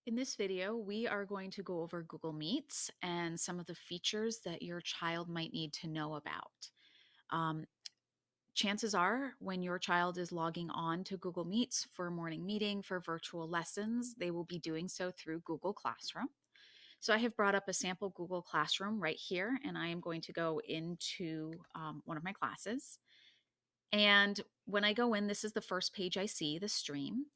In this video, we are going to go over Google Meets and some of the features that your child might need to know about. Um, Chances are, when your child is logging on to Google Meets for a morning meeting for virtual lessons, they will be doing so through Google Classroom. So I have brought up a sample Google Classroom right here, and I am going to go into one of my classes. And when I go in, this is the first page I see, the stream.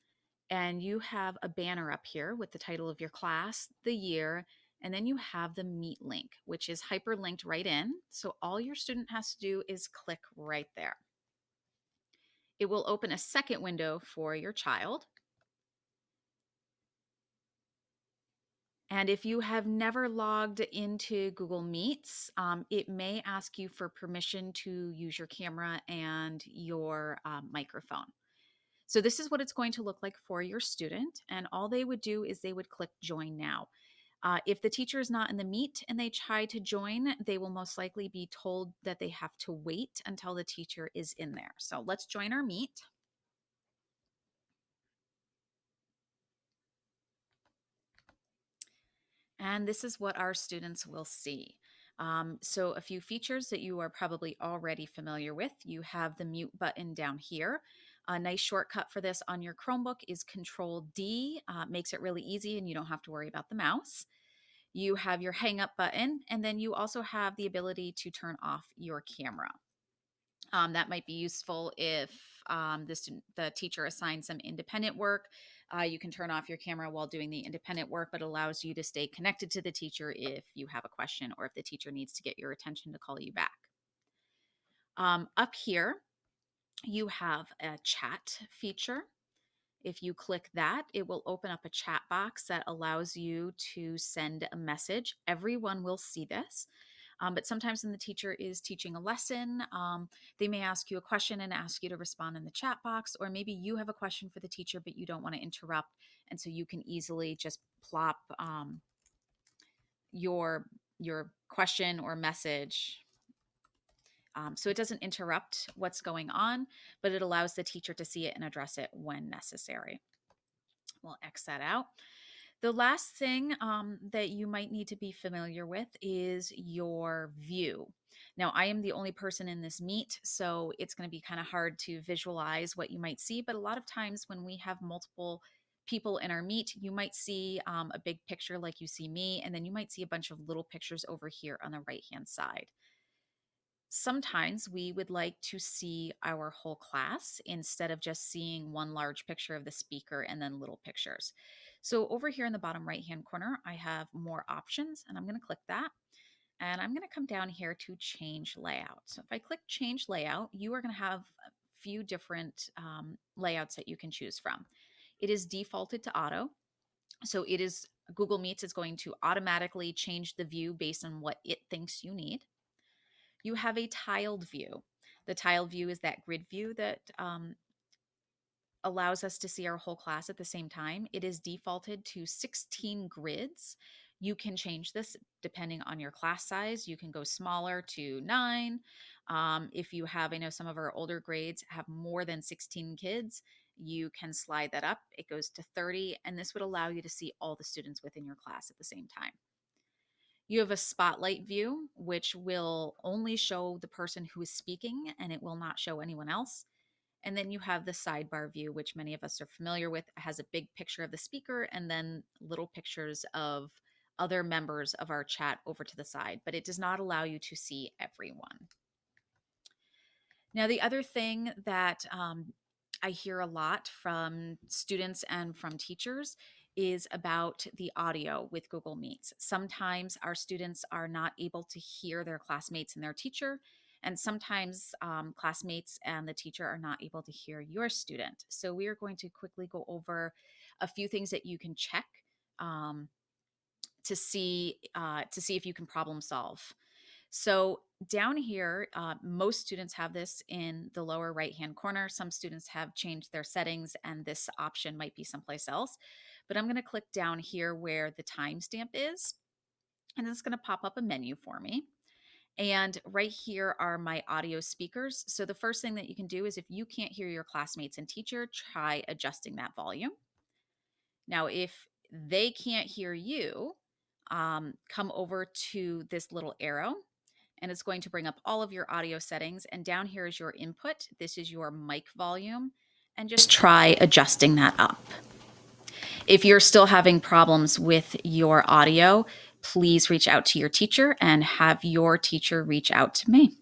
And you have a banner up here with the title of your class, the year, and then you have the Meet link, which is hyperlinked right in. So all your student has to do is click right there. It will open a second window for your child. And if you have never logged into Google Meets, it may ask you for permission to use your camera and your microphone. So this is what it's going to look like for your student. And all they would do is they would click Join Now. If the teacher is not in the meet and they try to join, they will most likely be told that they have to wait until the teacher is in there. So let's join our meet. And this is what our students will see. So a few features that you are probably already familiar with. You have the mute button down here. A nice shortcut for this on your Chromebook is Control D. Makes it really easy and you don't have to worry about the mouse. You have your hang up button, and then you also have the ability to turn off your camera. That might be useful if the teacher assigns some independent work. You can turn off your camera while doing the independent work, but allows you to stay connected to the teacher if you have a question or if the teacher needs to get your attention to call you back. Up here, you have a chat feature. If you click that, it will open up a chat box that allows you to send a message. Everyone will see this. But sometimes when the teacher is teaching a lesson, they may ask you a question and ask you to respond in the chat box, or maybe you have a question for the teacher, but you don't want to interrupt. And so you can easily just plop your question or message. So it doesn't interrupt what's going on, but it allows the teacher to see it and address it when necessary. We'll X that out. The last thing that you might need to be familiar with is your view. Now, I am the only person in this meet, so it's going to be kind of hard to visualize what you might see. But a lot of times when we have multiple people in our meet, you might see a big picture like you see me, and then you might see a bunch of little pictures over here on the right-hand side. Sometimes we would like to see our whole class instead of just seeing one large picture of the speaker and then little pictures. So over here in the bottom right hand corner, I have more options and I'm going to click that. And I'm going to come down here to change layout. So if I click change layout, you are going to have a few different layouts that you can choose from. It is defaulted to auto. So it is Google Meets is going to automatically change the view based on what it thinks you need. You have a tiled view. The tiled view is that grid view that allows us to see our whole class at the same time. It is defaulted to 16 grids. You can change this depending on your class size. You can go smaller to 9. If you have, I know some of our older grades have more than 16 kids, you can slide that up. It goes to 30, and this would allow you to see all the students within your class at the same time. You have a spotlight view, which will only show the person who is speaking and it will not show anyone else. And then you have the sidebar view, which many of us are familiar with. It has a big picture of the speaker and then little pictures of other members of our chat over to the side, but it does not allow you to see everyone. Now, the other thing that I hear a lot from students and from teachers is about the audio with Google Meets. Sometimes our students are not able to hear their classmates and their teacher, and sometimes classmates and the teacher are not able to hear your student. So we are going to quickly go over a few things that you can check um, to see if you can problem solve. So down here, most students have this in the lower right-hand corner. Some students have changed their settings and this option might be someplace else. But I'm gonna click down here where the timestamp is, and it's gonna pop up a menu for me. And right here are my audio speakers. So the first thing that you can do is if you can't hear your classmates and teacher, try adjusting that volume. Now, if they can't hear you, come over to this little arrow, and it's going to bring up all of your audio settings. And down here is your input. This is your mic volume. And just try adjusting that up. If you're still having problems with your audio, please reach out to your teacher and have your teacher reach out to me.